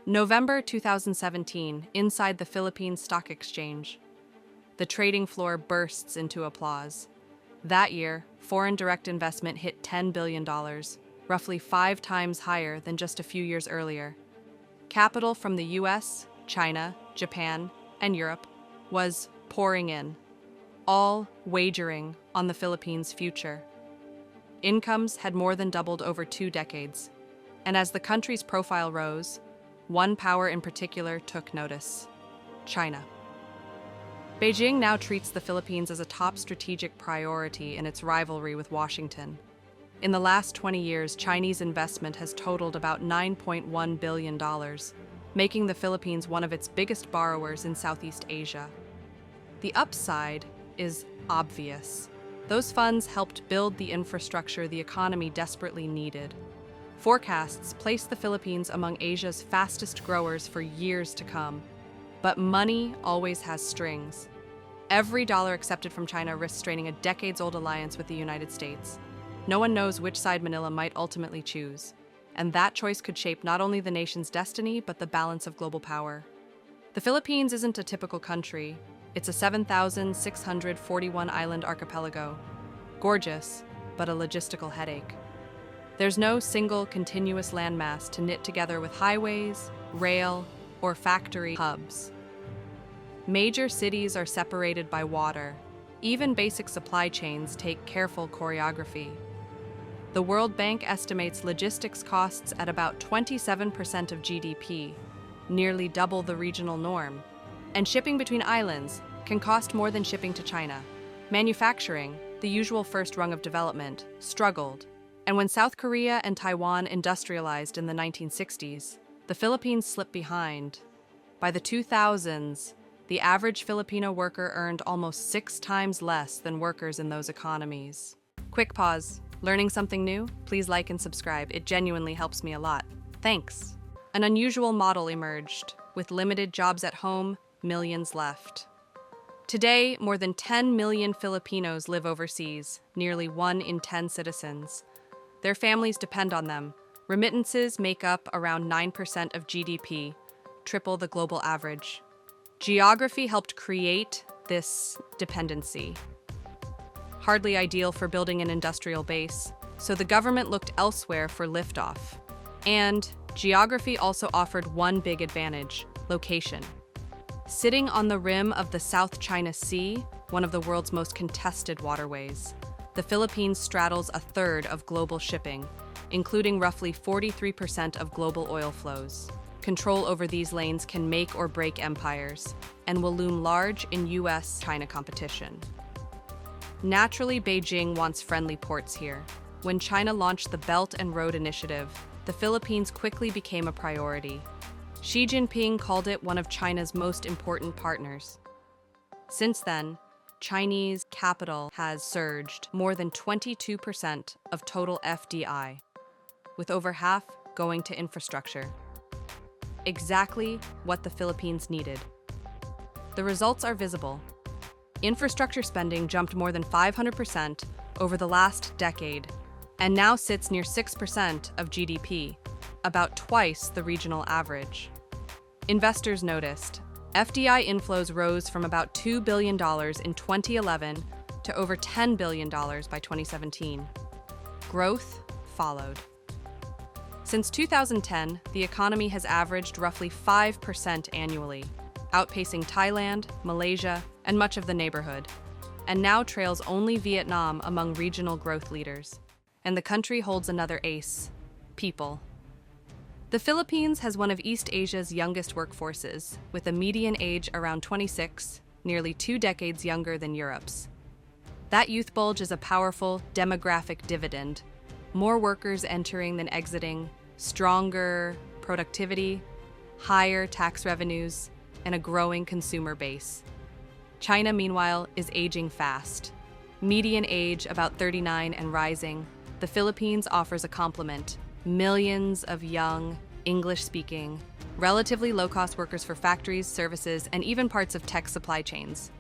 November 2017, inside the Philippines Stock Exchange. The trading floor bursts into applause. That year, foreign direct investment hit $10 billion, roughly 5 times higher than just a few years earlier. Capital from the US, China, Japan, and Europe was pouring in, all wagering on the Philippines' future. Incomes had more than doubled over 2 decades, and as the country's profile rose, one power in particular took notice: China. Beijing now treats the Philippines as a top strategic priority in its rivalry with Washington. In the last 20 years, Chinese investment has totaled about $9.1 billion, making the Philippines one of its biggest borrowers in Southeast Asia. The upside is obvious. Those funds helped build the infrastructure the economy desperately needed. Forecasts place the Philippines among Asia's fastest growers for years to come. But money always has strings. Every dollar accepted from China risks straining a decades-old alliance with the United States. No one knows which side Manila might ultimately choose, and that choice could shape not only the nation's destiny, but the balance of global power. The Philippines isn't a typical country. It's a 7,641-island archipelago. Gorgeous, but a logistical headache. There's no single continuous landmass to knit together with highways, rail, or factory hubs. Major cities are separated by water. Even basic supply chains take careful choreography. The World Bank estimates logistics costs at about 27% of GDP, nearly double the regional norm. And shipping between islands can cost more than shipping to China. Manufacturing, the usual first rung of development, struggled. And when South Korea and Taiwan industrialized in the 1960s, the Philippines slipped behind. By the 2000s, the average Filipino worker earned almost 6 times less than workers in those economies. Quick pause. Learning something new? Please like and subscribe. It genuinely helps me a lot. Thanks. An unusual model emerged. With limited jobs at home, millions left. Today, more than 10 million Filipinos live overseas, nearly 1 in 10 citizens. Their families depend on them. Remittances make up around 9% of GDP, triple the global average. Geography helped create this dependency. Hardly ideal for building an industrial base, so the government looked elsewhere for liftoff. And geography also offered one big advantage: location. Sitting on the rim of the South China Sea, one of the world's most contested waterways, the Philippines straddles a third of global shipping, including roughly 43% of global oil flows. Control over these lanes can make or break empires, and will loom large in US-China competition. Naturally, Beijing wants friendly ports here. When China launched the Belt and Road Initiative, the Philippines quickly became a priority. Xi Jinping called it one of China's most important partners. Since then, Chinese capital has surged more than 22% of total FDI, with over half going to infrastructure. Exactly what the Philippines needed. The results are visible. Infrastructure spending jumped more than 500% over the last decade, and now sits near 6% of GDP, about twice the regional average. Investors noticed. FDI inflows rose from about $2 billion in 2011 to over $10 billion by 2017. Growth followed. Since 2010, the economy has averaged roughly 5% annually, outpacing Thailand, Malaysia, and much of the neighborhood, and now trails only Vietnam among regional growth leaders. And the country holds another ace: people. The Philippines has one of East Asia's youngest workforces, with a median age around 26, nearly 2 decades younger than Europe's. That youth bulge is a powerful demographic dividend. More workers entering than exiting, stronger productivity, higher tax revenues, and a growing consumer base. China, meanwhile, is aging fast. Median age about 39 and rising. The Philippines offers a complement: millions of young, English-speaking, relatively low-cost workers for factories, services, and even parts of tech supply chains.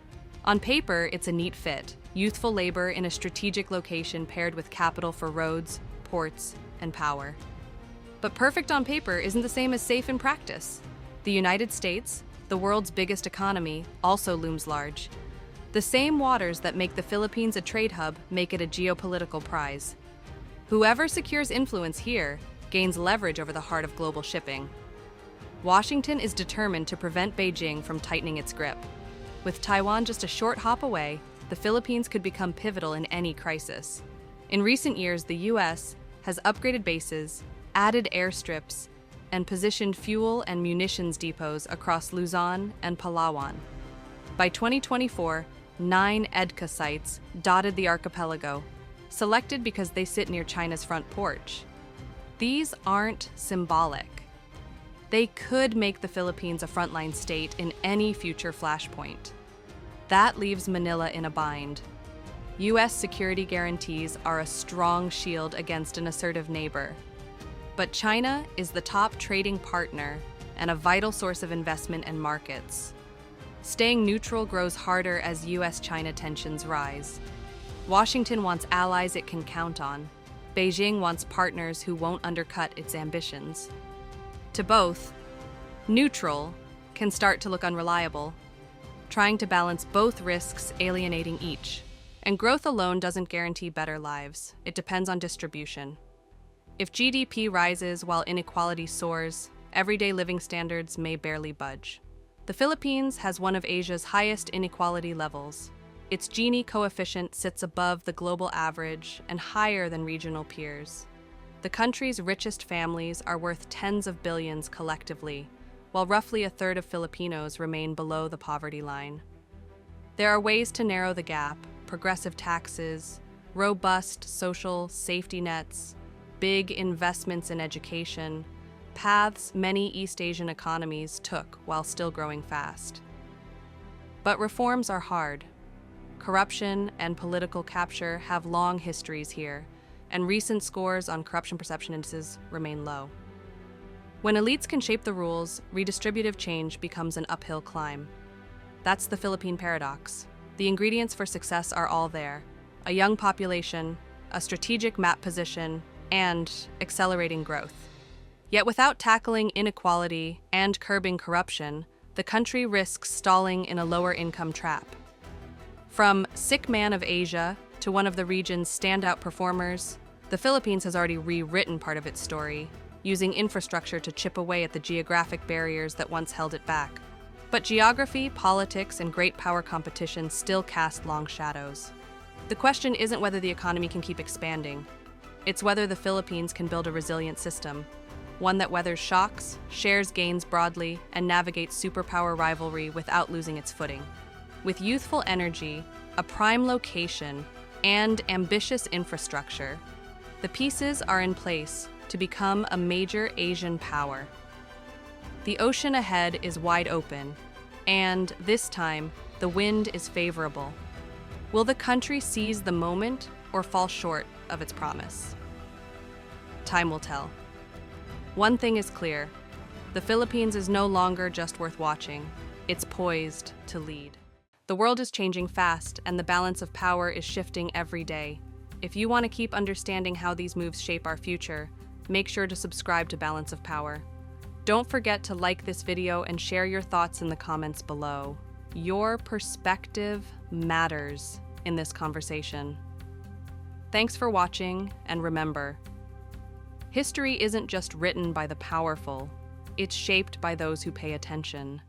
On paper, it's a neat fit: youthful labor in a strategic location paired with capital for roads, ports, and power. But perfect on paper isn't the same as safe in practice. The United States, the world's biggest economy, also looms large. The same waters that make the Philippines a trade hub make it a geopolitical prize. Whoever secures influence here gains leverage over the heart of global shipping. Washington is determined to prevent Beijing from tightening its grip. With Taiwan just a short hop away, the Philippines could become pivotal in any crisis. In recent years, the U.S. has upgraded bases, added airstrips, and positioned fuel and munitions depots across Luzon and Palawan. By 2024, 9 EDCA sites dotted the archipelago, selected because they sit near China's front porch. These aren't symbolic. They could make the Philippines a frontline state in any future flashpoint. That leaves Manila in a bind. U.S. security guarantees are a strong shield against an assertive neighbor. But China is the top trading partner and a vital source of investment and markets. Staying neutral grows harder as U.S.-China tensions rise. Washington wants allies it can count on. Beijing wants partners who won't undercut its ambitions. To both, neutral can start to look unreliable, trying to balance both risks alienating each. And growth alone doesn't guarantee better lives. It depends on distribution. If GDP rises while inequality soars, everyday living standards may barely budge. The Philippines has one of Asia's highest inequality levels. Its Gini coefficient sits above the global average and higher than regional peers. The country's richest families are worth tens of billions collectively, while roughly a third of Filipinos remain below the poverty line. There are ways to narrow the gap: progressive taxes, robust social safety nets, big investments in education, paths many East Asian economies took while still growing fast. But reforms are hard. Corruption and political capture have long histories here, and recent scores on corruption perception indices remain low. When elites can shape the rules, redistributive change becomes an uphill climb. That's the Philippine paradox. The ingredients for success are all there: a young population, a strategic map position, and accelerating growth. Yet without tackling inequality and curbing corruption, the country risks stalling in a lower-income trap. From sick man of Asia to one of the region's standout performers, the Philippines has already rewritten part of its story, using infrastructure to chip away at the geographic barriers that once held it back. But geography, politics, and great power competition still cast long shadows. The question isn't whether the economy can keep expanding. It's whether the Philippines can build a resilient system, one that weathers shocks, shares gains broadly, and navigates superpower rivalry without losing its footing. With youthful energy, a prime location, and ambitious infrastructure, the pieces are in place to become a major Asian power. The ocean ahead is wide open, and this time, the wind is favorable. Will the country seize the moment or fall short of its promise? Time will tell. One thing is clear: the Philippines is no longer just worth watching, it's poised to lead. The world is changing fast, and the balance of power is shifting every day. If you want to keep understanding how these moves shape our future, make sure to subscribe to Balance of Power. Don't forget to like this video and share your thoughts in the comments below. Your perspective matters in this conversation. Thanks for watching, and remember, history isn't just written by the powerful, it's shaped by those who pay attention.